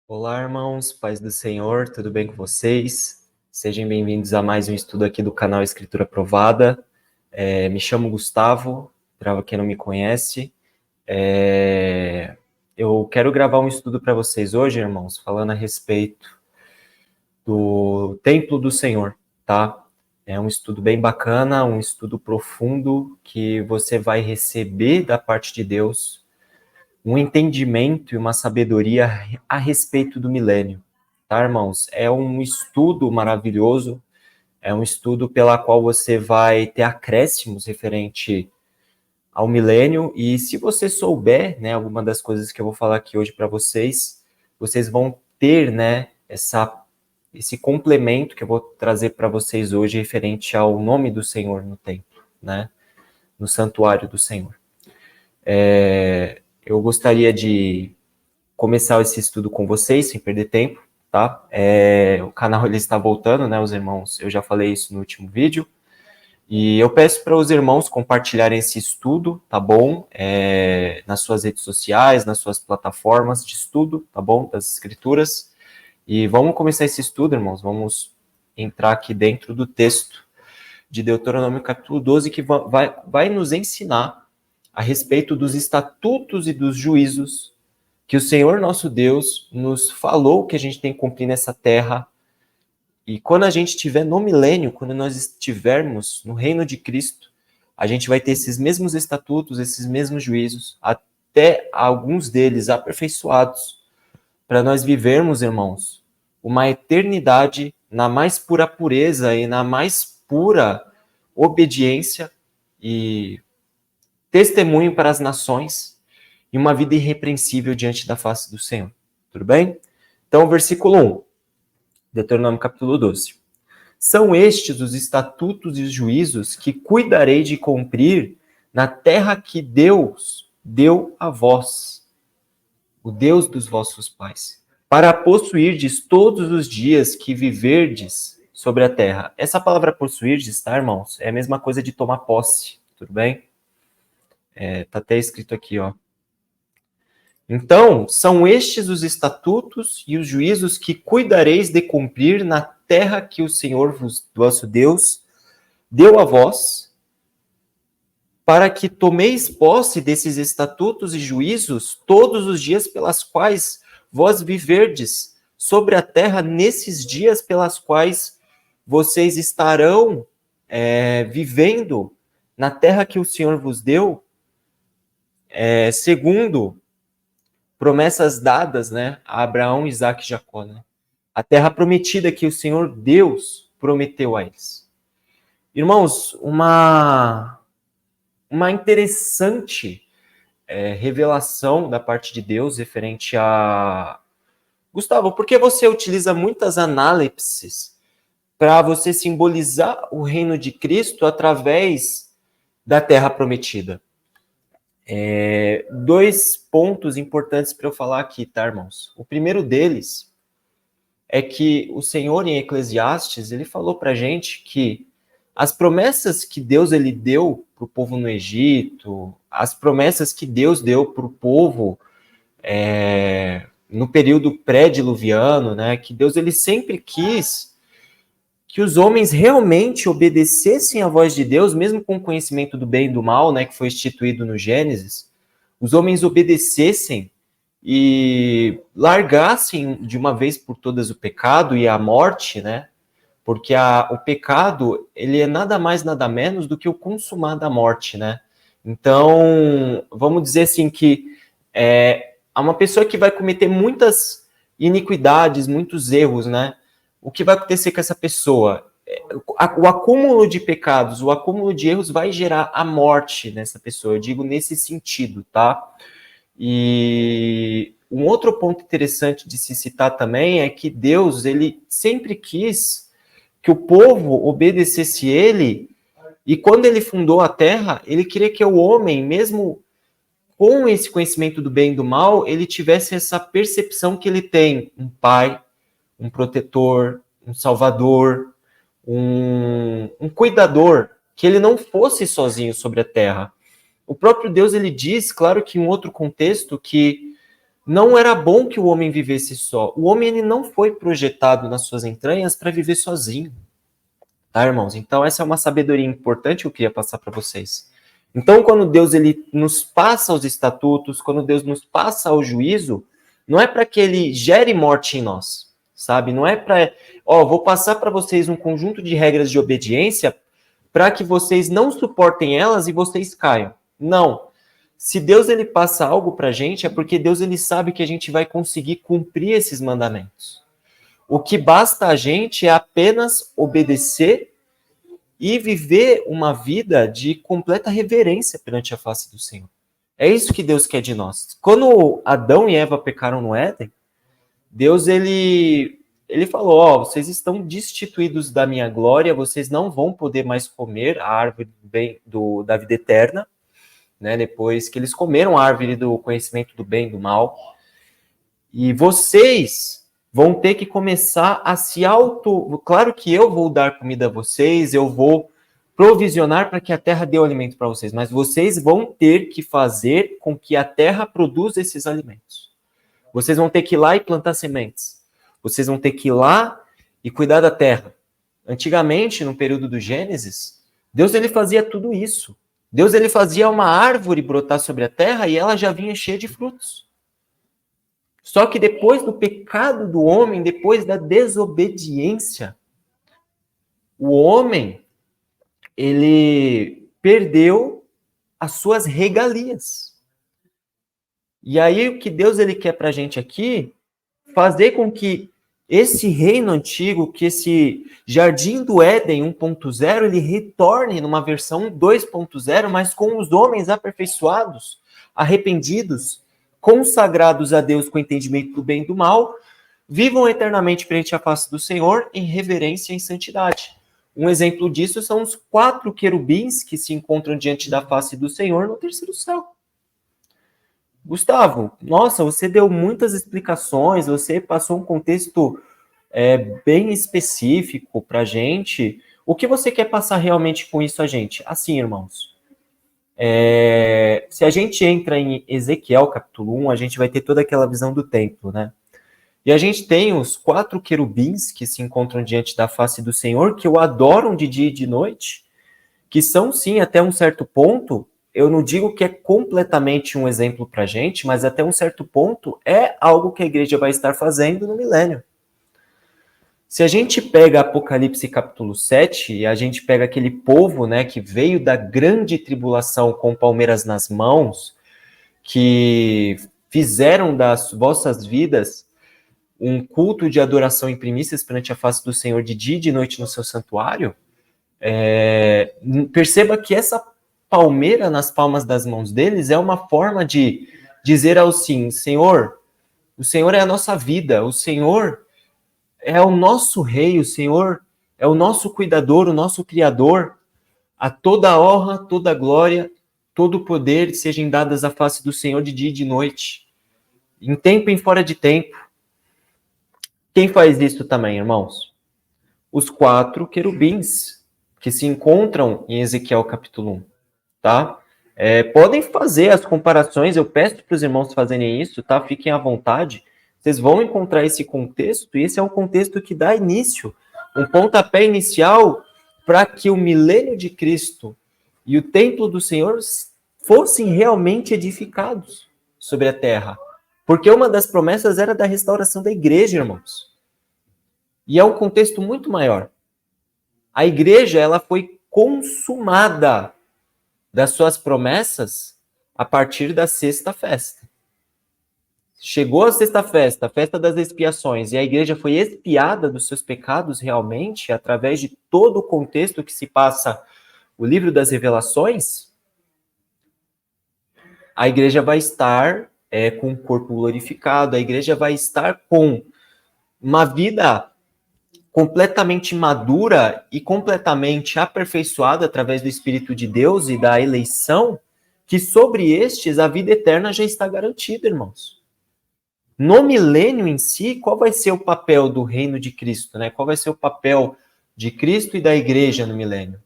Olá, irmãos, paz do Senhor, tudo bem com vocês? Sejam bem-vindos a mais um estudo aqui do canal Escritura Provada. Me chamo Gustavo, para quem não me conhece. Eu quero gravar um estudo para vocês hoje, irmãos, falando a respeito do Templo do Senhor, tá? É um estudo bem bacana, um estudo profundo que você vai receber da parte de Deus um entendimento e uma sabedoria a respeito do milênio, tá, irmãos? É um estudo maravilhoso, é um estudo pela qual você vai ter acréscimos referente ao milênio, e se você souber, né, alguma das coisas que eu vou falar aqui hoje para vocês, vocês vão ter, né, esse complemento que eu vou trazer para vocês hoje referente ao nome do Senhor no templo, né, no santuário do Senhor. Eu gostaria de começar esse estudo com vocês, sem perder tempo, tá? O canal ele está voltando, né, os irmãos? Eu já falei isso no último vídeo. E eu peço para os irmãos compartilharem esse estudo, tá bom? Nas suas redes sociais, nas suas plataformas de estudo, tá bom? Das escrituras. E vamos começar esse estudo, irmãos. Vamos entrar aqui dentro do texto de Deuteronômio capítulo 12, que vai nos ensinar a respeito dos estatutos e dos juízos que o Senhor nosso Deus nos falou que a gente tem que cumprir nessa terra. E quando a gente estiver no milênio, quando nós estivermos no reino de Cristo, a gente vai ter esses mesmos estatutos, esses mesmos juízos, até alguns deles aperfeiçoados, para nós vivermos, irmãos, uma eternidade na mais pura pureza e na mais pura obediência e testemunho para as nações, e uma vida irrepreensível diante da face do Senhor. Tudo bem? Então, versículo 1, Deuteronômio capítulo 12. São estes os estatutos e os juízos que cuidarei de cumprir na terra que Deus deu a vós, o Deus dos vossos pais, para possuirdes todos os dias que viverdes sobre a terra. Essa palavra possuirdes, tá, irmãos? É a mesma coisa de tomar posse, tudo bem? Tá até escrito aqui, ó. Então, são estes os estatutos e os juízos que cuidareis de cumprir na terra que o Senhor, vosso Deus, deu a vós, para que tomeis posse desses estatutos e juízos todos os dias pelas quais vós viverdes sobre a terra, nesses dias pelas quais vocês estarão vivendo na terra que o Senhor vos deu, segundo promessas dadas, né, a Abraão, Isaac e Jacó, né? A terra prometida que o Senhor Deus prometeu a eles. Irmãos, uma interessante revelação da parte de Deus referente a... Gustavo, por que você utiliza muitas análises para você simbolizar o reino de Cristo através da terra prometida? Dois pontos importantes para eu falar aqui, tá, irmãos? O primeiro deles é que o Senhor, em Eclesiastes, ele falou para a gente que as promessas que Deus ele deu para o povo no Egito, as promessas que Deus deu para o povo no período pré-diluviano, né, que Deus ele sempre quis que os homens realmente obedecessem à voz de Deus, mesmo com o conhecimento do bem e do mal, né, que foi instituído no Gênesis, os homens obedecessem e largassem de uma vez por todas o pecado e a morte, né, porque o pecado, ele é nada mais, nada menos do que o consumar da morte, né. Então, vamos dizer assim que há uma pessoa que vai cometer muitas iniquidades, muitos erros, né, o que vai acontecer com essa pessoa? O acúmulo de pecados, o acúmulo de erros vai gerar a morte nessa pessoa, eu digo nesse sentido, tá? E um outro ponto interessante de se citar também é que Deus, ele sempre quis que o povo obedecesse ele, e quando ele fundou a terra, ele queria que o homem, mesmo com esse conhecimento do bem e do mal, ele tivesse essa percepção que ele tem um pai, um protetor, um salvador, um cuidador, que ele não fosse sozinho sobre a terra. O próprio Deus, ele diz, claro que em outro contexto, que Não era bom que o homem vivesse só. O homem ele não foi projetado nas suas entranhas para viver sozinho. Tá, irmãos? Então, essa é uma sabedoria importante que eu queria passar para vocês. Então, quando Deus ele nos passa os estatutos, quando Deus nos passa o juízo, não é para que ele gere morte em nós, sabe? Não é para, vou passar para vocês um conjunto de regras de obediência para que vocês não suportem elas e vocês caiam. Não. Se Deus ele passa algo para a gente, é porque Deus ele sabe que a gente vai conseguir cumprir esses mandamentos. O que basta a gente é apenas obedecer e viver uma vida de completa reverência perante a face do Senhor. É isso que Deus quer de nós. Quando Adão e Eva pecaram no Éden, Deus ele falou, vocês estão destituídos da minha glória, vocês não vão poder mais comer a árvore da vida eterna, né? Depois que eles comeram a árvore do conhecimento do bem e do mal. E vocês vão ter que começar a se auto... Claro que eu vou dar comida a vocês, eu vou provisionar para que a terra dê o alimento para vocês, mas vocês vão ter que fazer com que a terra produza esses alimentos. Vocês vão ter que ir lá e plantar sementes. Vocês vão ter que ir lá e cuidar da terra. Antigamente, no período do Gênesis, Deus ele fazia tudo isso. Deus ele fazia uma árvore brotar sobre a terra e ela já vinha cheia de frutos. Só que depois do pecado do homem, depois da desobediência, o homem, ele perdeu as suas regalias. E aí o que Deus ele quer para a gente aqui, fazer com que esse reino antigo, que esse Jardim do Éden 1.0, ele retorne numa versão 2.0, mas com os homens aperfeiçoados, arrependidos, consagrados a Deus com entendimento do bem e do mal, vivam eternamente perante a face do Senhor em reverência e em santidade. Um exemplo disso são os 4 querubins que se encontram diante da face do Senhor no terceiro céu. Gustavo, nossa, você deu muitas explicações, você passou um contexto bem específico para a gente. O que você quer passar realmente com isso a gente? Assim, irmãos, se a gente entra em Ezequiel capítulo 1, a gente vai ter toda aquela visão do templo, né? E a gente tem os 4 querubins que se encontram diante da face do Senhor, que o adoram de dia e de noite, que são, sim, até um certo ponto, eu não digo que é completamente um exemplo para a gente, mas até um certo ponto é algo que a igreja vai estar fazendo no milênio. Se a gente pega Apocalipse capítulo 7, e a gente pega aquele povo, né, que veio da grande tribulação com palmeiras nas mãos, que fizeram das vossas vidas um culto de adoração em primícias perante a face do Senhor de dia e de noite no seu santuário, perceba que essa palmeira nas palmas das mãos deles é uma forma de dizer ao sim, Senhor, o Senhor é a nossa vida, o Senhor é o nosso rei, o Senhor é o nosso cuidador, o nosso criador. A toda a honra, toda a glória, todo o poder sejam dadas à face do Senhor de dia e de noite, em tempo e em fora de tempo. Quem faz isso também, irmãos? Os 4 querubins que se encontram em Ezequiel capítulo 1, tá? Podem fazer as comparações, eu peço para os irmãos fazerem isso, tá? Fiquem à vontade. Vocês vão encontrar esse contexto, e esse é um contexto que dá início, um pontapé inicial para que o milênio de Cristo e o templo do Senhor fossem realmente edificados sobre a terra. Porque uma das promessas era da restauração da igreja, irmãos. E é um contexto muito maior. A igreja, ela foi consumada das suas promessas a partir da sexta festa. Chegou a sexta festa, a festa das expiações, e a igreja foi expiada dos seus pecados realmente, através de todo o contexto que se passa o livro das revelações, a igreja vai estar com o corpo glorificado, a igreja vai estar com uma vida completamente madura e completamente aperfeiçoada através do Espírito de Deus e da eleição, que sobre estes a vida eterna já está garantida, irmãos. No milênio em si, qual vai ser o papel do reino de Cristo, né? Qual vai ser o papel de Cristo e da igreja no milênio?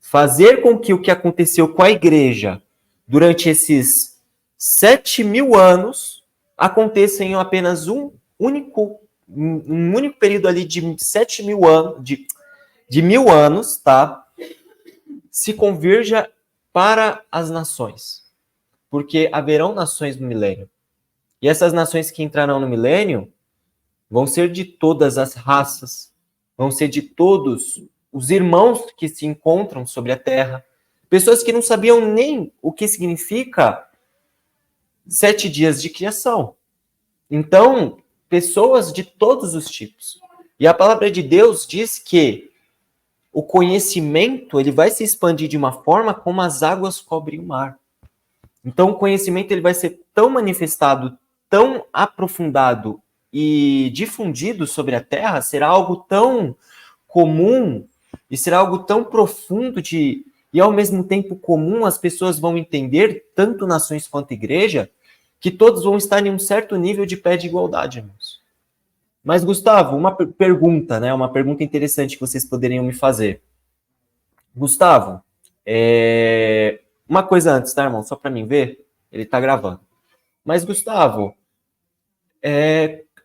Fazer com que o que aconteceu com a igreja durante esses 7.000 anos aconteça em apenas um único período ali de 7.000 anos, de 1.000 anos, tá? Se converja para as nações. Porque haverão nações no milênio. E essas nações que entrarão no milênio vão ser de todas as raças, vão ser de todos os irmãos que se encontram sobre a terra, pessoas que não sabiam nem o que significa 7 dias de criação. Então, pessoas de todos os tipos. E a palavra de Deus diz que o conhecimento ele vai se expandir de uma forma como as águas cobrem o mar. Então, o conhecimento ele vai ser tão manifestado, tão aprofundado e difundido sobre a Terra, será algo tão comum e será algo tão profundo e ao mesmo tempo comum, as pessoas vão entender, tanto nações quanto igreja, que todos vão estar em um certo nível de pé de igualdade, irmãos. Mas, Gustavo, uma pergunta, né? Uma pergunta interessante que vocês poderiam me fazer. Gustavo, uma coisa antes, tá, irmão? Só para mim ver, ele tá gravando. Mas, Gustavo,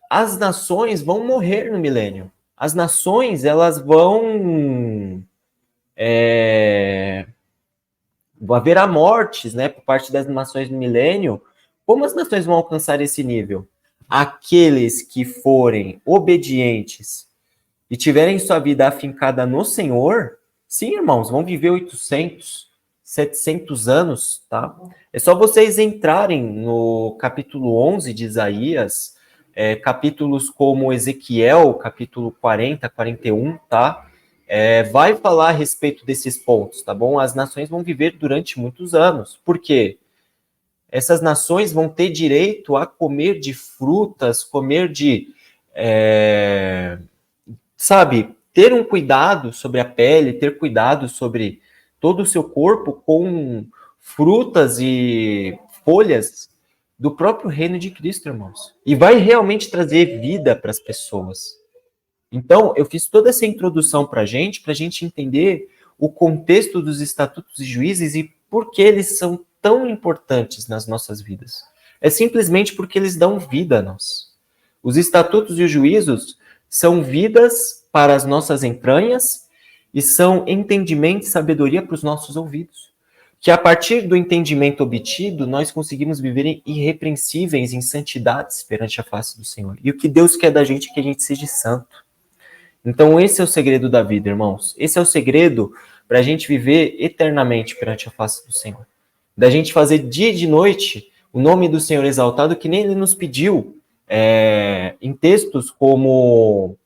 as nações vão morrer no milênio. As nações, elas vão... haverá mortes, né, por parte das nações no milênio. Como as nações vão alcançar esse nível? Aqueles que forem obedientes e tiverem sua vida afincada no Senhor, sim, irmãos, vão viver 800, 700 anos, tá? É só vocês entrarem no capítulo 11 de Isaías, capítulos como Ezequiel, capítulo 40, 41, tá? Vai falar a respeito desses pontos, tá bom? As nações vão viver durante muitos anos. Por quê? Essas nações vão ter direito a comer de frutas, comer de... ter um cuidado sobre a pele, ter cuidado sobre todo o seu corpo com frutas e folhas do próprio reino de Cristo, irmãos. E vai realmente trazer vida para as pessoas. Então, eu fiz toda essa introdução para a gente entender o contexto dos estatutos e juízes e por que eles são tão importantes nas nossas vidas. É simplesmente porque eles dão vida a nós. Os estatutos e os juízos são vidas para as nossas entranhas e são entendimento e sabedoria para os nossos ouvidos. Que a partir do entendimento obtido, nós conseguimos viver irrepreensíveis em santidades perante a face do Senhor. E o que Deus quer da gente é que a gente seja santo. Então, esse é o segredo da vida, irmãos. Esse é o segredo para a gente viver eternamente perante a face do Senhor. Da gente fazer dia e de noite o nome do Senhor exaltado, que nem Ele nos pediu em textos como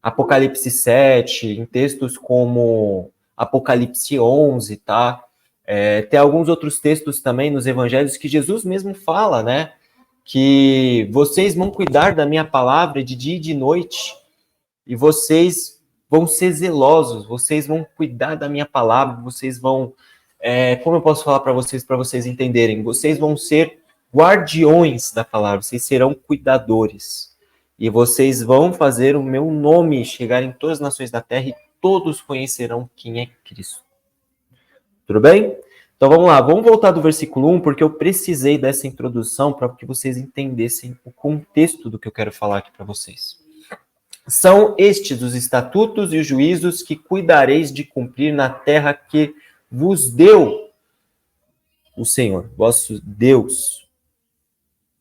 Apocalipse 7, em textos como Apocalipse 11, tá? Tem alguns outros textos também nos evangelhos que Jesus mesmo fala, né? Que vocês vão cuidar da minha palavra de dia e de noite, e vocês vão ser zelosos, vocês vão cuidar da minha palavra, vocês vão... como eu posso falar para vocês entenderem? Vocês vão ser guardiões da palavra, vocês serão cuidadores. E vocês vão fazer o meu nome chegar em todas as nações da terra e todos conhecerão quem é Cristo. Tudo bem? Então vamos lá, vamos voltar do versículo 1, porque eu precisei dessa introdução para que vocês entendessem o contexto do que eu quero falar aqui para vocês. São estes os estatutos e os juízos que cuidareis de cumprir na terra que vos deu o Senhor, vosso Deus,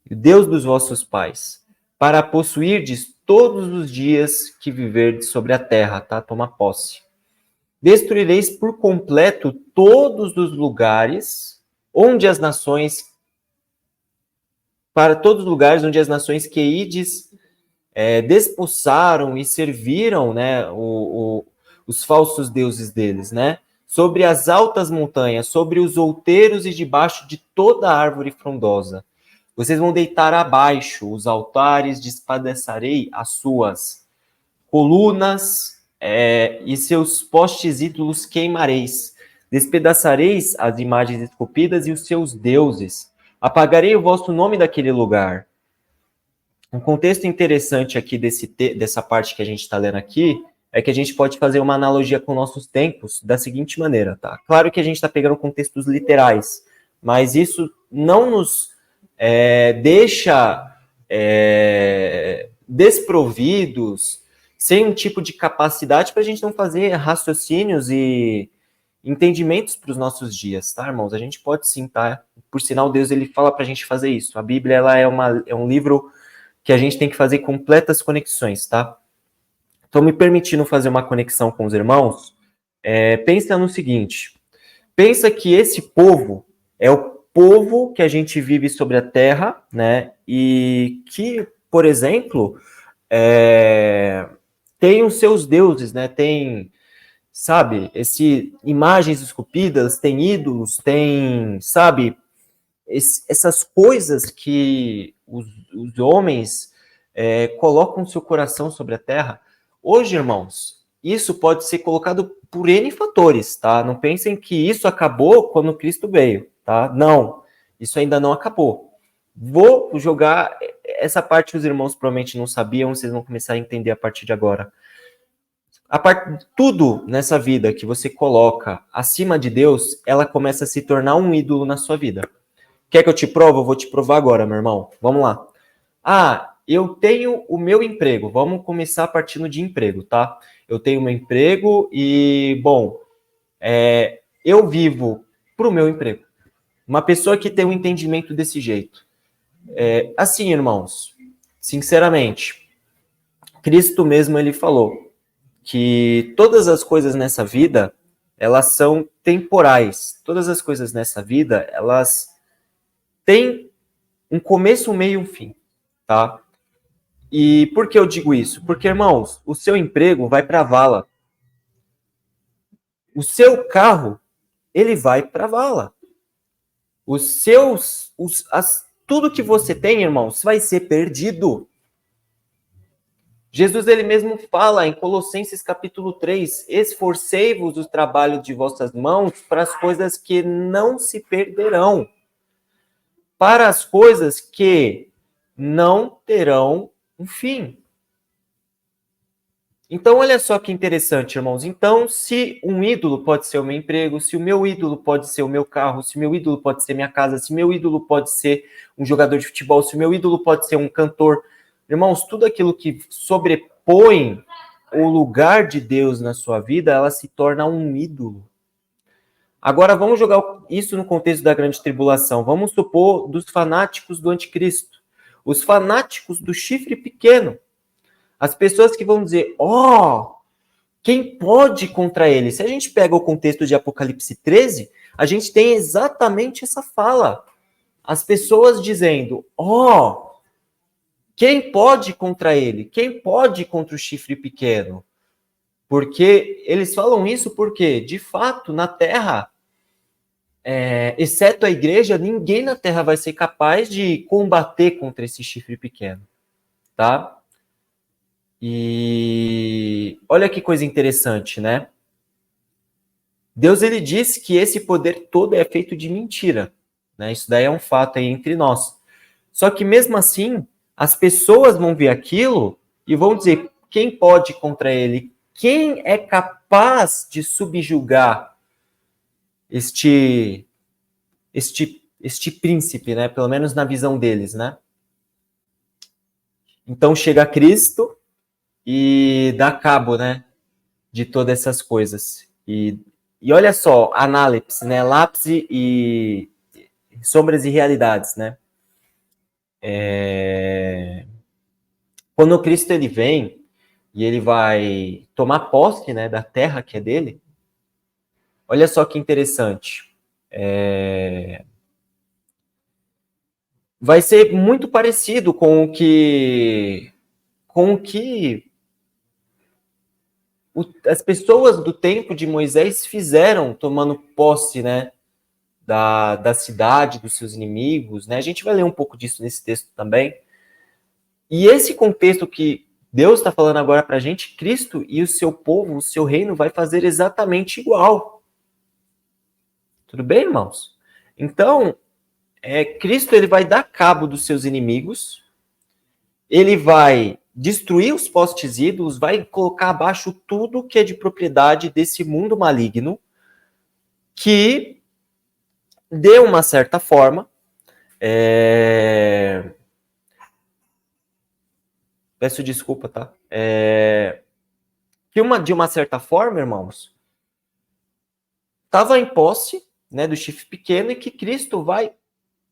o Deus dos vossos pais, para possuirdes todos os dias que viverdes sobre a terra, tá? Toma posse. Destruireis por completo todos os lugares onde as nações, para todos os lugares onde as nações que ides desposaram e serviram, né, os falsos deuses deles, né? Sobre as altas montanhas, sobre os outeiros e debaixo de toda árvore frondosa. Vocês vão deitar abaixo os altares, despedaçarei as suas colunas e seus postes ídolos queimareis. Despedaçareis as imagens esculpidas e os seus deuses. Apagarei o vosso nome daquele lugar. Um contexto interessante aqui dessa parte que a gente está lendo aqui é que a gente pode fazer uma analogia com nossos tempos da seguinte maneira, tá? Claro que a gente está pegando contextos literais, mas isso não nos deixa desprovidos, sem um tipo de capacidade para a gente não fazer raciocínios e entendimentos para os nossos dias, tá, irmãos? A gente pode sim, tá? Por sinal, Deus, ele fala para a gente fazer isso. A Bíblia, ela é um livro que a gente tem que fazer completas conexões, tá? Então, me permitindo fazer uma conexão com os irmãos, pensa no seguinte, pensa que esse povo é o povo que a gente vive sobre a terra, né? E que, por exemplo, tem os seus deuses, né? Tem, sabe, imagens esculpidas, tem ídolos, tem, sabe, essas coisas que os homens colocam seu coração sobre a terra. Hoje, irmãos, isso pode ser colocado por N fatores, tá? Não pensem que isso acabou quando Cristo veio, tá? Não, isso ainda não acabou. Vou jogar essa parte que os irmãos provavelmente não sabiam, vocês vão começar a entender a partir de agora. Tudo nessa vida que você coloca acima de Deus, ela começa a se tornar um ídolo na sua vida. Quer que eu te prove? Eu vou te provar agora, meu irmão. Vamos lá. Eu tenho o meu emprego. Vamos começar partindo de emprego, tá? Eu tenho meu emprego e, bom, eu vivo para o meu emprego. Uma pessoa que tem um entendimento desse jeito. Assim, irmãos, sinceramente, Cristo mesmo, ele falou que todas as coisas nessa vida, elas são temporais. Todas as coisas nessa vida, elas têm um começo, um meio e um fim, tá? E por que eu digo isso? Porque, irmãos, o seu emprego vai para a vala. O seu carro, ele vai para a vala. Tudo que você tem, irmãos, vai ser perdido. Jesus, ele mesmo fala em Colossenses capítulo 3, esforcei-vos do trabalho de vossas mãos para as coisas que não se perderão, para as coisas que não terão um fim. Então, olha só que interessante, irmãos. Então, se um ídolo pode ser o meu emprego, se o meu ídolo pode ser o meu carro, se o meu ídolo pode ser minha casa, se o meu ídolo pode ser um jogador de futebol, se o meu ídolo pode ser um cantor, irmãos, tudo aquilo que sobrepõe o lugar de Deus na sua vida, ela se torna um ídolo. Agora, vamos jogar isso no contexto da grande tribulação. Vamos supor dos fanáticos do anticristo. Os fanáticos do chifre pequeno. As pessoas que vão dizer, quem pode contra ele? Se a gente pega o contexto de Apocalipse 13, a gente tem exatamente essa fala. As pessoas dizendo, quem pode contra ele? Quem pode contra o chifre pequeno? Porque eles falam isso porque, de fato, na Terra, exceto a igreja, ninguém na Terra vai ser capaz de combater contra esse chifre pequeno, tá? E olha que coisa interessante, né? Deus, ele diz que esse poder todo é feito de mentira, né? Isso daí é um fato aí entre nós. Só que mesmo assim, as pessoas vão ver aquilo e vão dizer, quem pode contra ele? Quem é capaz de subjugar este príncipe, né? Pelo menos na visão deles, né? Então chega Cristo e dá cabo, né, de todas essas coisas. E olha só, análisis, né, lápis e sombras e realidades, né. Quando o Cristo ele vem e ele vai tomar posse, né, da terra que é dele, olha só que interessante. Vai ser muito parecido com o que as pessoas do tempo de Moisés fizeram, tomando posse, né, da cidade, dos seus inimigos, né? A gente vai ler um pouco disso nesse texto também. E esse contexto que Deus está falando agora para a gente, Cristo e o seu povo, o seu reino vai fazer exatamente igual. Tudo bem, irmãos? Então, Cristo ele vai dar cabo dos seus inimigos, ele vai destruir os postes ídolos, vai colocar abaixo tudo que é de propriedade desse mundo maligno, que, de uma certa forma, peço desculpa, tá? Que de uma certa forma, irmãos, estava em posse, né, do chifre pequeno, e que Cristo vai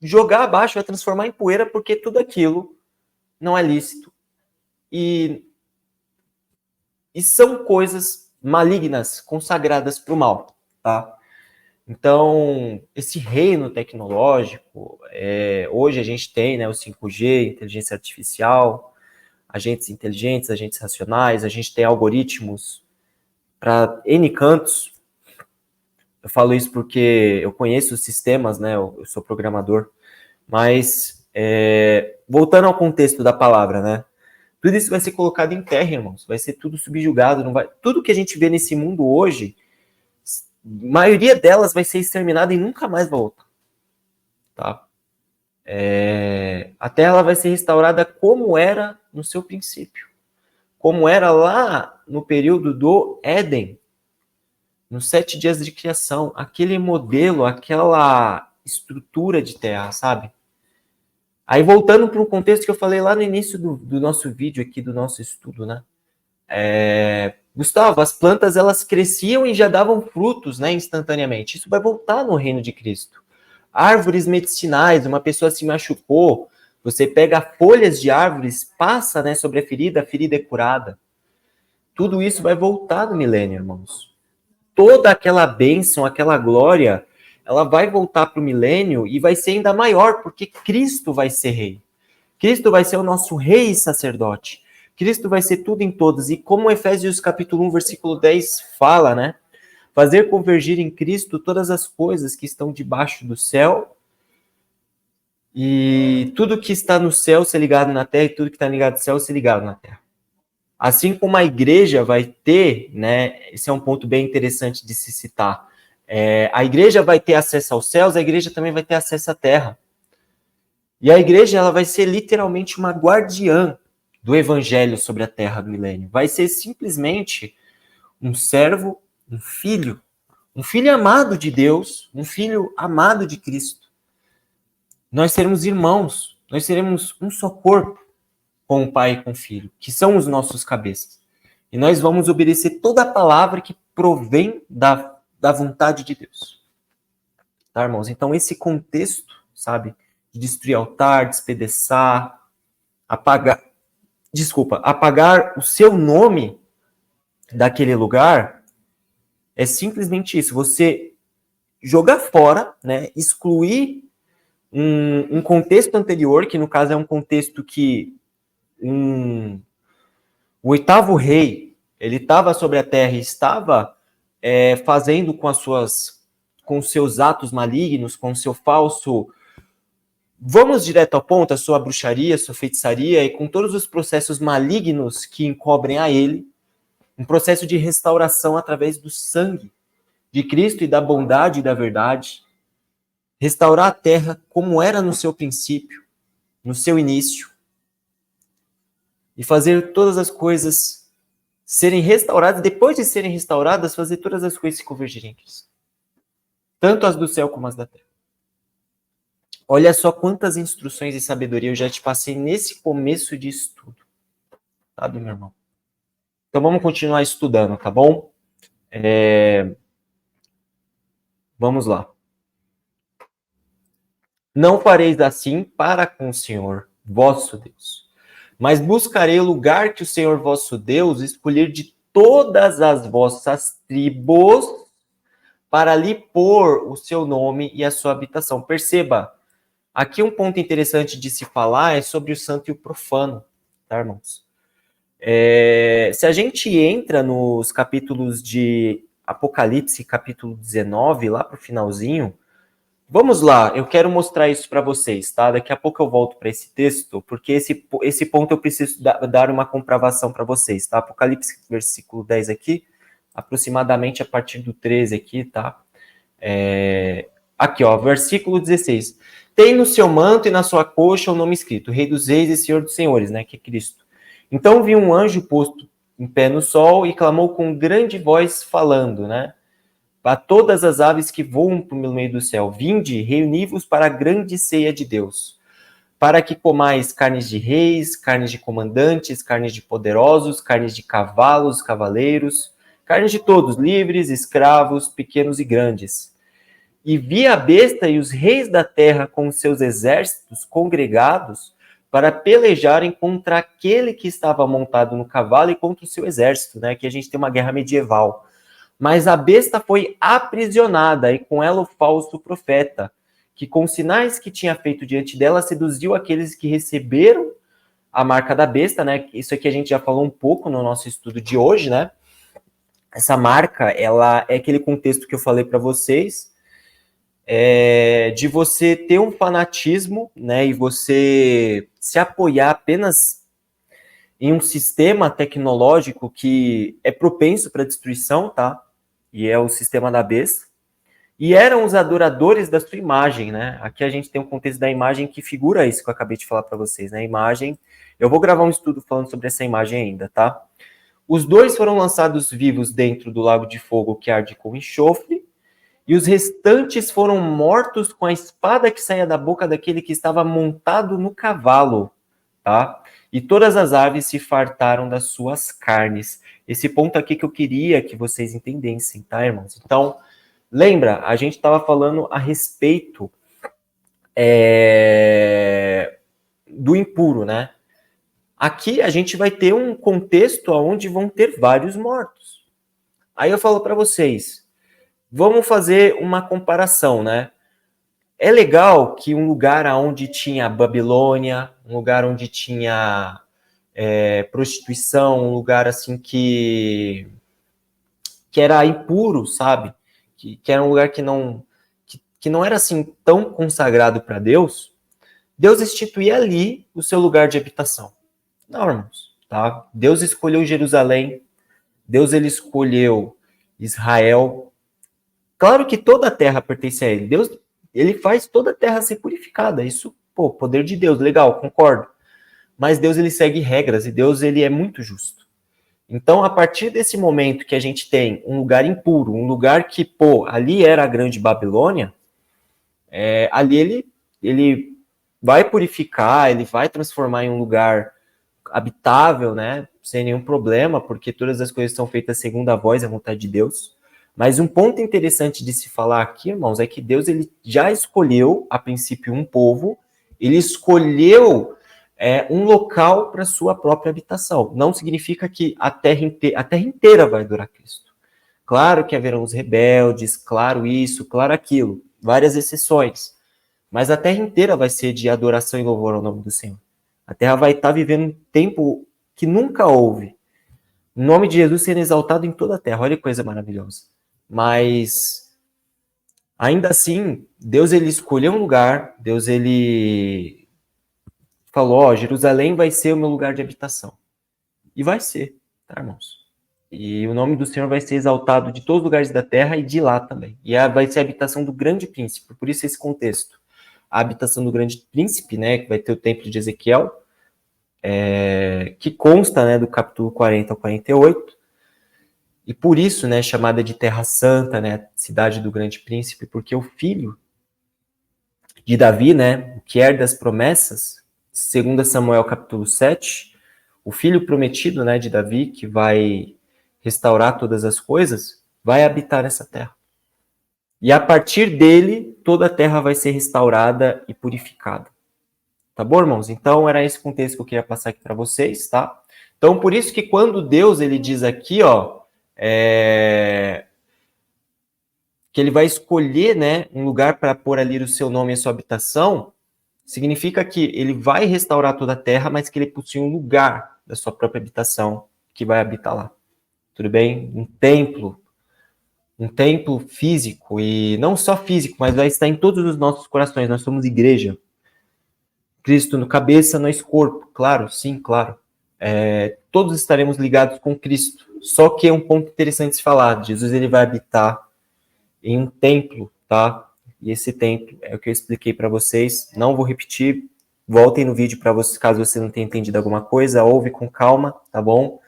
jogar abaixo, vai transformar em poeira, porque tudo aquilo não é lícito. E são coisas malignas, consagradas para o mal, tá? Então, esse reino tecnológico, hoje a gente tem, né, o 5G, inteligência artificial, agentes inteligentes, agentes racionais, a gente tem algoritmos para N cantos. Eu falo isso porque eu conheço os sistemas, né, eu sou programador, mas voltando ao contexto da palavra, né, tudo isso vai ser colocado em terra, irmãos, vai ser tudo subjugado, não vai, tudo que a gente vê nesse mundo hoje, a maioria delas vai ser exterminada e nunca mais vai voltar, tá? A terra vai ser restaurada como era no seu princípio, como era lá no período do Éden, nos 7 dias de criação, aquele modelo, aquela estrutura de terra, sabe? Aí voltando para o contexto que eu falei lá no início do nosso vídeo aqui, do nosso estudo, né? Gustavo, as plantas elas cresciam e já davam frutos, né, instantaneamente. Isso vai voltar no reino de Cristo. Árvores medicinais, uma pessoa se machucou, você pega folhas de árvores, passa, né, sobre a ferida é curada. Tudo isso vai voltar no milênio, irmãos. Toda aquela bênção, aquela glória, ela vai voltar para o milênio e vai ser ainda maior, porque Cristo vai ser rei. Cristo vai ser o nosso rei e sacerdote. Cristo vai ser tudo em todos. E como Efésios capítulo 1, versículo 10 fala, né? Fazer convergir em Cristo todas as coisas que estão debaixo do céu e tudo que está no céu ser ligado na terra e tudo que está ligado no céu ser ligado na terra. Assim como a igreja vai ter, né? Esse é um ponto bem interessante de se citar. A igreja vai ter acesso aos céus, a igreja também vai ter acesso à terra. E a igreja ela vai ser literalmente uma guardiã do evangelho sobre a terra do milênio. Vai ser simplesmente um servo, um filho amado de Deus, um filho amado de Cristo. Nós seremos irmãos, nós seremos um só corpo com o Pai e com o Filho, que são os nossos cabeças. E nós vamos obedecer toda a palavra que provém da vontade de Deus. Tá, irmãos? Então, esse contexto, sabe, de destruir altar, despedaçar, apagar o seu nome daquele lugar, é simplesmente isso. Você jogar fora, né, excluir um contexto anterior, que no caso é um contexto que o oitavo rei, ele estava sobre a terra e estava fazendo com os seus atos malignos, com o seu falso... Vamos direto ao ponto, a sua bruxaria, a sua feitiçaria, e com todos os processos malignos que encobrem a ele, um processo de restauração através do sangue de Cristo e da bondade e da verdade, restaurar a terra como era no seu princípio, no seu início, e fazer todas as coisas serem restauradas, depois de serem restauradas, fazer todas as coisas se convergirem em Cristo. Tanto as do céu como as da terra. Olha só quantas instruções e sabedoria eu já te passei nesse começo de estudo. Sabe, meu irmão? Então vamos continuar estudando, tá bom? Vamos lá. Não fareis assim para com o Senhor, vosso Deus, mas buscarei o lugar que o Senhor vosso Deus escolher de todas as vossas tribos para ali pôr o seu nome e a sua habitação. Perceba, aqui um ponto interessante de se falar é sobre o santo e o profano, tá, irmãos? Se a gente entra nos capítulos de Apocalipse, capítulo 19, lá para o finalzinho, vamos lá, eu quero mostrar isso para vocês, tá? Daqui a pouco eu volto para esse texto, porque esse ponto eu preciso dar uma comprovação para vocês, tá? Apocalipse, versículo 10 aqui, aproximadamente a partir do 13 aqui, tá? Aqui, ó, versículo 16. Tem no seu manto e na sua coxa o nome escrito, Rei dos Reis e Senhor dos Senhores, né? Que é Cristo. Então vi um anjo posto em pé no sol e clamou com grande voz falando, né? A todas as aves que voam pelo meio do céu, vinde, reuni-vos para a grande ceia de Deus, para que comais carnes de reis, carnes de comandantes, carnes de poderosos, carnes de cavalos, cavaleiros, carnes de todos, livres, escravos, pequenos e grandes. E vi a besta e os reis da terra com seus exércitos congregados para pelejarem contra aquele que estava montado no cavalo e contra o seu exército, né? Que a gente tem uma guerra medieval. Mas a besta foi aprisionada e com ela o falso profeta, que com sinais que tinha feito diante dela seduziu aqueles que receberam a marca da besta, né? Isso aqui a gente já falou um pouco no nosso estudo de hoje, né? Essa marca, ela é aquele contexto que eu falei para vocês, de você ter um fanatismo, né? E você se apoiar apenas em um sistema tecnológico que é propenso para destruição, tá? E é o sistema da besta. E eram os adoradores da sua imagem, né? Aqui a gente tem um contexto da imagem que figura isso que eu acabei de falar para vocês, né? A imagem, eu vou gravar um estudo falando sobre essa imagem ainda, tá? Os dois foram lançados vivos dentro do lago de fogo que arde com enxofre, e os restantes foram mortos com a espada que saía da boca daquele que estava montado no cavalo, tá? E todas as aves se fartaram das suas carnes. Esse ponto aqui que eu queria que vocês entendessem, tá, irmãos? Então, lembra, a gente estava falando a respeito do impuro, né? Aqui a gente vai ter um contexto onde vão ter vários mortos. Aí eu falo para vocês, vamos fazer uma comparação, né? É legal que um lugar onde tinha Babilônia, um lugar onde tinha prostituição, um lugar assim que era impuro, sabe? Que era um lugar que não era assim tão consagrado para Deus, Deus instituía ali o seu lugar de habitação. Não, irmãos, tá? Deus escolheu Jerusalém, Deus ele escolheu Israel. Claro que toda a terra pertence a ele. Deus, ele faz toda a terra ser purificada. Isso, pô, poder de Deus, legal, concordo. Mas Deus ele segue regras e Deus ele é muito justo. Então, a partir desse momento que a gente tem um lugar impuro, um lugar que, pô, ali era a grande Babilônia, ali ele vai purificar, ele vai transformar em um lugar habitável, né, sem nenhum problema, porque todas as coisas são feitas segundo a voz e a vontade de Deus. Mas um ponto interessante de se falar aqui, irmãos, é que Deus ele já escolheu, a princípio, um povo, ele escolheu um local para sua própria habitação. Não significa que a terra inteira vai adorar Cristo. Claro que haverão os rebeldes, claro isso, claro aquilo, várias exceções. Mas a terra inteira vai ser de adoração e louvor ao nome do Senhor. A terra vai estar vivendo um tempo que nunca houve. O nome de Jesus sendo exaltado em toda a terra. Olha que coisa maravilhosa. Mas, ainda assim, Deus ele escolheu um lugar, Deus ele falou, ó, Jerusalém vai ser o meu lugar de habitação. E vai ser, tá, irmãos? E o nome do Senhor vai ser exaltado de todos os lugares da terra e de lá também. E vai ser a habitação do grande príncipe, por isso esse contexto. A habitação do grande príncipe, né, que vai ter o templo de Ezequiel, que consta, né, do capítulo 40 ao 48, e por isso, né, chamada de Terra Santa, né, cidade do grande príncipe, porque o filho de Davi, né, que herda as promessas, segundo Samuel capítulo 7, o filho prometido, né, de Davi, que vai restaurar todas as coisas, vai habitar essa terra. E a partir dele, toda a terra vai ser restaurada e purificada. Tá bom, irmãos? Então, era esse contexto que eu queria passar aqui para vocês, tá? Então, por isso que quando Deus, ele diz aqui, ó, que ele vai escolher, né, um lugar para pôr ali o seu nome e a sua habitação, significa que ele vai restaurar toda a terra, mas que ele possui um lugar da sua própria habitação que vai habitar lá. Tudo bem? Um templo físico, e não só físico, mas vai estar em todos os nossos corações. Nós somos igreja. Cristo no cabeça, nós corpo. Claro, sim, claro. Todos estaremos ligados com Cristo. Só que é um ponto interessante de se falar. Jesus ele vai habitar em um templo, tá? E esse templo é o que eu expliquei para vocês. Não vou repetir. Voltem no vídeo para vocês, caso você não tenha entendido alguma coisa. Ouve com calma, tá bom?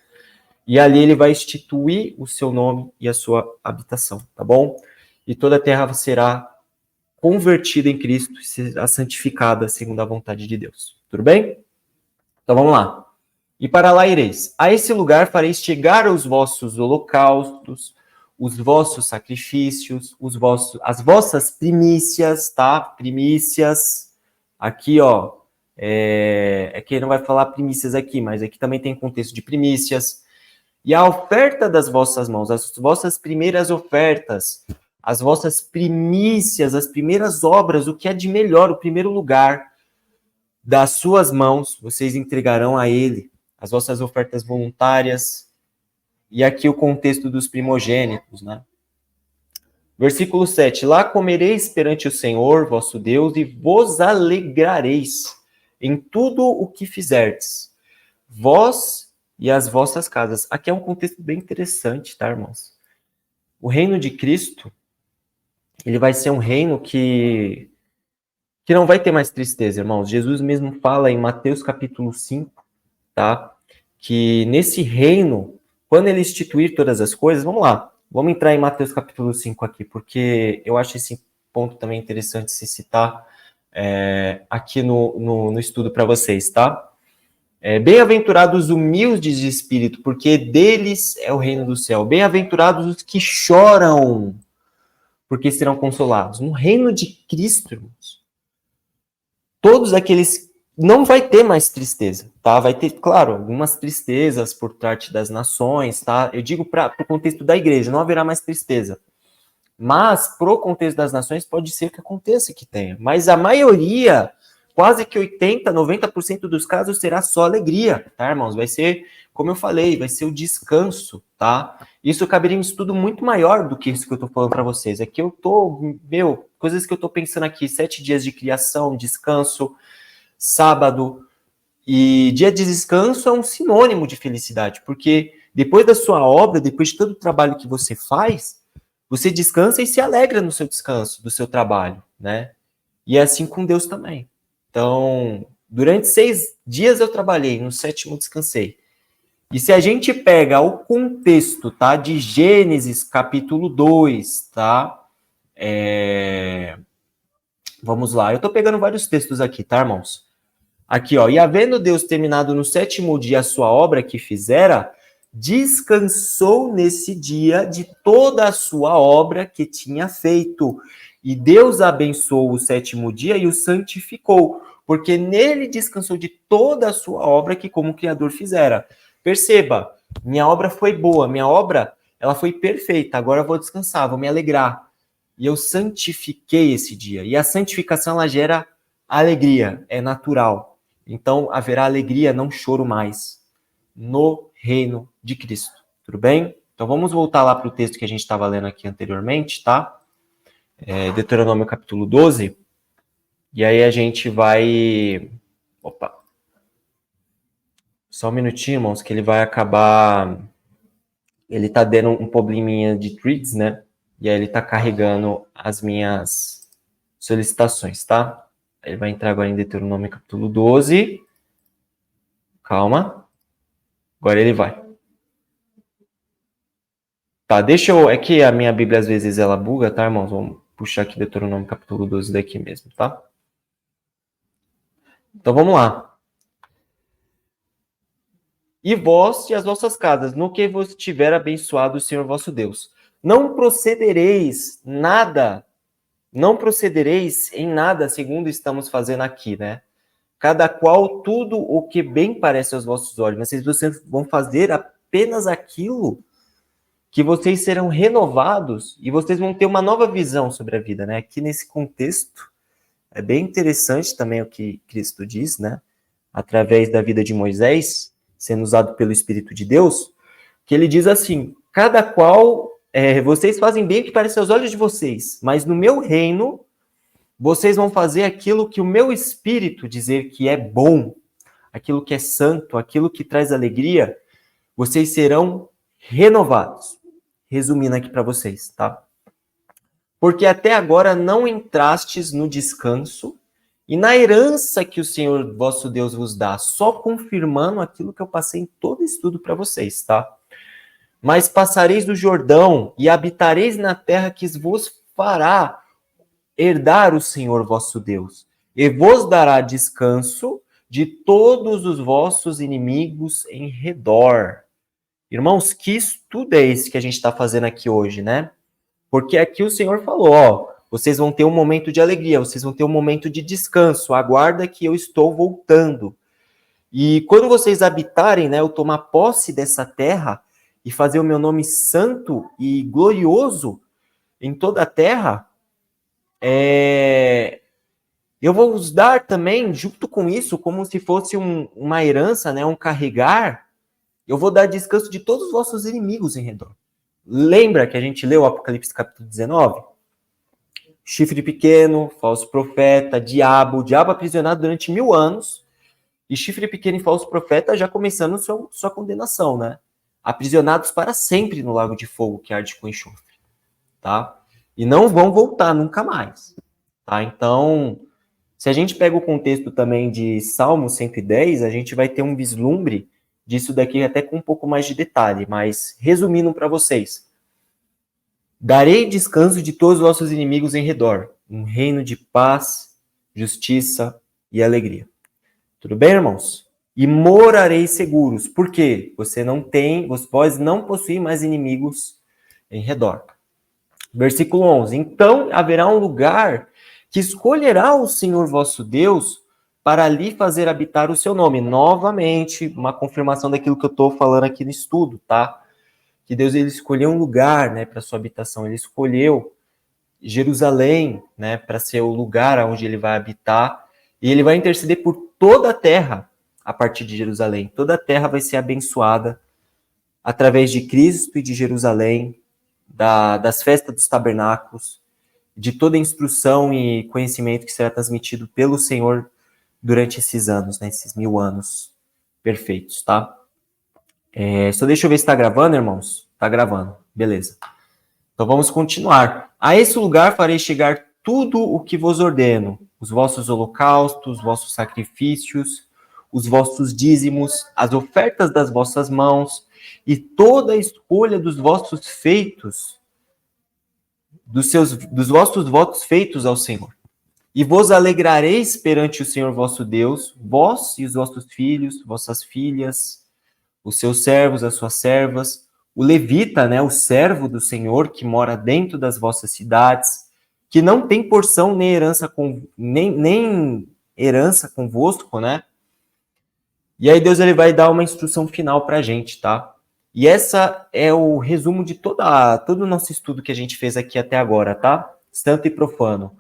E ali ele vai instituir o seu nome e a sua habitação, tá bom? E toda a terra será convertida em Cristo, será santificada segundo a vontade de Deus. Tudo bem? Então vamos lá. E para lá ireis. A esse lugar fareis chegar os vossos holocaustos, os vossos sacrifícios, as vossas primícias, tá? Primícias. Aqui, ó. É que ele não vai falar primícias aqui, mas aqui também tem contexto de primícias. E a oferta das vossas mãos, as vossas primeiras ofertas, as vossas primícias, as primeiras obras, o que é de melhor, o primeiro lugar das suas mãos, vocês entregarão a ele. As vossas ofertas voluntárias. E aqui o contexto dos primogênitos, né? Versículo 7. Lá comereis perante o Senhor, vosso Deus, e vos alegrareis em tudo o que fizerdes, vós e as vossas casas. Aqui é um contexto bem interessante, tá, irmãos? O reino de Cristo, ele vai ser um reino que não vai ter mais tristeza, irmãos. Jesus mesmo fala em Mateus capítulo 5, tá? Que nesse reino, quando ele instituir todas as coisas, vamos lá, vamos entrar em Mateus capítulo 5 aqui, porque eu acho esse ponto também interessante se citar aqui no estudo para vocês, tá? Bem-aventurados os humildes de espírito, porque deles é o reino do céu. Bem-aventurados os que choram, porque serão consolados. No reino de Cristo, irmãos, todos aqueles não vai ter mais tristeza, tá? Vai ter, claro, algumas tristezas por parte das nações, tá? Eu digo para o contexto da igreja, não haverá mais tristeza. Mas, pro contexto das nações, pode ser que aconteça que tenha. Mas a maioria, quase que 80%, 90% dos casos, será só alegria, tá, irmãos? Vai ser, como eu falei, vai ser o descanso, tá? Isso caberia um estudo muito maior do que isso que eu tô falando para vocês. Aqui eu tô, coisas que eu tô pensando aqui, 7 dias de criação, descanso, sábado, e dia de descanso é um sinônimo de felicidade, porque depois da sua obra, depois de todo o trabalho que você faz, você descansa e se alegra no seu descanso, do seu trabalho, né? E é assim com Deus também. Então, durante 6 dias eu trabalhei, no 7º descansei. E se a gente pega o contexto, tá, de Gênesis capítulo 2, tá? Vamos lá, eu tô pegando vários textos aqui, tá, irmãos? Aqui, ó, e havendo Deus terminado no 7º dia a sua obra que fizera, descansou nesse dia de toda a sua obra que tinha feito. E Deus abençoou o 7º dia e o santificou, porque nele descansou de toda a sua obra que como Criador fizera. Perceba, minha obra foi boa, minha obra ela foi perfeita, agora eu vou descansar, vou me alegrar. E eu santifiquei esse dia. E a santificação ela gera alegria, é natural. Então haverá alegria, não choro mais, no reino de Cristo. Tudo bem? Então vamos voltar lá para o texto que a gente estava lendo aqui anteriormente, tá? Deuteronômio capítulo 12. E aí a gente vai... Opa! Só um minutinho, irmãos, que ele vai acabar... Ele tá dando um probleminha de threads, né? E aí ele tá carregando as minhas solicitações, tá? Ele vai entrar agora em Deuteronômio capítulo 12. Calma. Agora ele vai. Tá, deixa eu... É que a minha Bíblia às vezes ela buga, tá, irmãos? Vamos puxar aqui Deuteronômio capítulo 12 daqui mesmo, tá? Então vamos lá. E vós e as vossas casas, no que vos tiver abençoado o Senhor vosso Deus. Não procedereis em nada segundo estamos fazendo aqui, né? Cada qual tudo o que bem parece aos vossos olhos, mas vocês vão fazer apenas aquilo que vocês serão renovados e vocês vão ter uma nova visão sobre a vida, né? Aqui nesse contexto, é bem interessante também o que Cristo diz, né? Através da vida de Moisés, sendo usado pelo Espírito de Deus, que ele diz assim, cada qual, vocês fazem bem o que parece aos olhos de vocês, mas no meu reino, vocês vão fazer aquilo que o meu Espírito dizer que é bom, aquilo que é santo, aquilo que traz alegria, vocês serão renovados. Resumindo aqui para vocês, tá? Porque até agora não entrastes no descanso e na herança que o Senhor vosso Deus vos dá, só confirmando aquilo que eu passei em todo estudo para vocês, tá? Mas passareis do Jordão e habitareis na terra que vos fará herdar o Senhor vosso Deus, e vos dará descanso de todos os vossos inimigos em redor. Irmãos, que estudo é esse que a gente está fazendo aqui hoje, né? Porque aqui o Senhor falou, ó, vocês vão ter um momento de alegria, vocês vão ter um momento de descanso, aguarda que eu estou voltando. E quando vocês habitarem, né, eu tomar posse dessa terra e fazer o meu nome santo e glorioso em toda a terra, eu vou vos dar também, junto com isso, como se fosse uma herança, né, um carregar, eu vou dar descanso de todos os vossos inimigos em redor. Lembra que a gente leu o Apocalipse capítulo 19? Chifre pequeno, falso profeta, diabo aprisionado durante 1000 anos, e chifre pequeno e falso profeta já começando sua condenação, né? Aprisionados para sempre no lago de fogo que arde com enxofre, tá? E não vão voltar nunca mais, tá? Então, se a gente pega o contexto também de Salmo 110, a gente vai ter um vislumbre disso daqui até com um pouco mais de detalhe, mas resumindo para vocês, darei descanso de todos os vossos inimigos em redor, um reino de paz, justiça e alegria. Tudo bem, irmãos? E morareis seguros. Por quê? Vós não possuem mais inimigos em redor. Versículo 11. Então haverá um lugar que escolherá o Senhor vosso Deus para ali fazer habitar o seu nome. Novamente, uma confirmação daquilo que eu estou falando aqui no estudo, tá? Que Deus ele escolheu um lugar, né, para sua habitação. Ele escolheu Jerusalém, né, para ser o lugar onde ele vai habitar. E ele vai interceder por toda a terra a partir de Jerusalém. Toda a terra vai ser abençoada através de Cristo e de Jerusalém, das festas dos tabernáculos, de toda a instrução e conhecimento que será transmitido pelo Senhor durante esses anos, né, esses 1000 anos perfeitos, tá? Só deixa eu ver se está gravando, irmãos. Está gravando, beleza. Então vamos continuar. A esse lugar farei chegar tudo o que vos ordeno, os vossos holocaustos, os vossos sacrifícios, os vossos dízimos, as ofertas das vossas mãos e toda a escolha dos vossos feitos, dos vossos votos feitos ao Senhor. E vos alegrareis perante o Senhor vosso Deus, vós e os vossos filhos, vossas filhas, os seus servos, as suas servas, o levita, né, o servo do Senhor que mora dentro das vossas cidades, que não tem porção nem herança convosco, né? E aí Deus ele vai dar uma instrução final para a gente, tá? E essa é o resumo de todo o nosso estudo que a gente fez aqui até agora, tá? Santo e profano.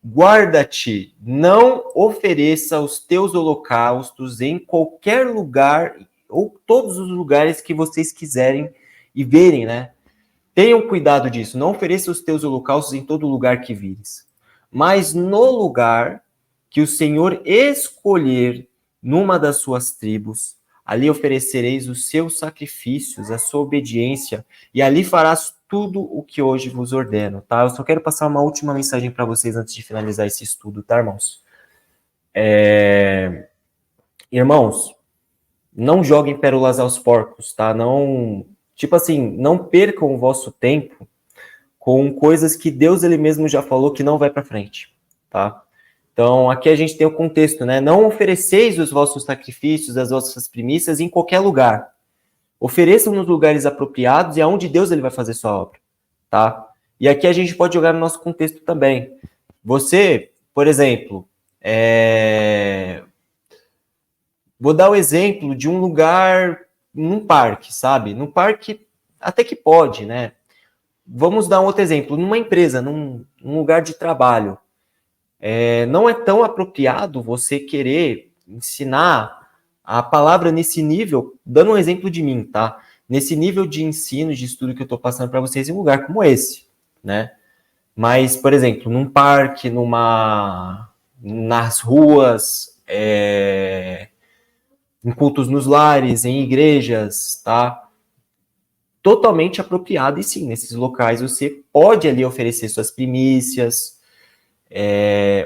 Guarda-te, não ofereça os teus holocaustos em qualquer lugar ou todos os lugares que vocês quiserem e verem, né? Tenham cuidado disso, não ofereça os teus holocaustos em todo lugar que vires, mas no lugar que o Senhor escolher numa das suas tribos, ali oferecereis os seus sacrifícios, a sua obediência, e ali farás tudo o que hoje vos ordeno, tá? Eu só quero passar uma última mensagem para vocês antes de finalizar esse estudo, tá, irmãos? Irmãos, não joguem pérolas aos porcos, tá? Não, tipo assim, não percam o vosso tempo com coisas que Deus ele mesmo já falou que não vai para frente, tá? Então, aqui a gente tem o contexto, né? Não ofereceis os vossos sacrifícios, as vossas primícias em qualquer lugar. Ofereçam nos lugares apropriados e aonde Deus ele vai fazer sua obra, tá? E aqui a gente pode jogar no nosso contexto também. Você, por exemplo, vou dar o exemplo de um lugar num parque, sabe? Num parque até que pode, né? Vamos dar um outro exemplo. Numa empresa, num lugar de trabalho. Não é tão apropriado você querer ensinar a palavra nesse nível, dando um exemplo de mim, tá? Nesse nível de ensino, de estudo que eu estou passando para vocês em um lugar como esse, né? Mas, por exemplo, num parque, nas ruas, em cultos nos lares, em igrejas, tá? Totalmente apropriado, e sim, nesses locais você pode ali oferecer suas primícias,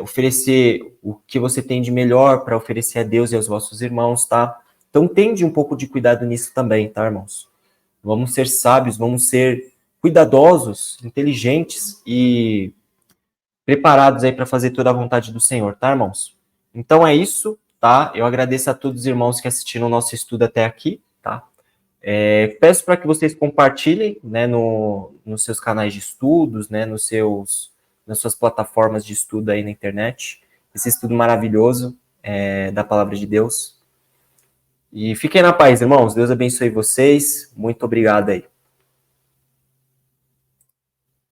oferecer o que você tem de melhor para oferecer a Deus e aos vossos irmãos, tá? Então, tende um pouco de cuidado nisso também, tá, irmãos? Vamos ser sábios, vamos ser cuidadosos, inteligentes e preparados aí para fazer toda a vontade do Senhor, tá, irmãos? Então é isso, tá? Eu agradeço a todos os irmãos que assistiram o nosso estudo até aqui, tá? Peço para que vocês compartilhem, né, nos seus canais de estudos, né, nas suas plataformas de estudo aí na internet, esse estudo maravilhoso da Palavra de Deus. E fiquem na paz, irmãos. Deus abençoe vocês. Muito obrigado aí.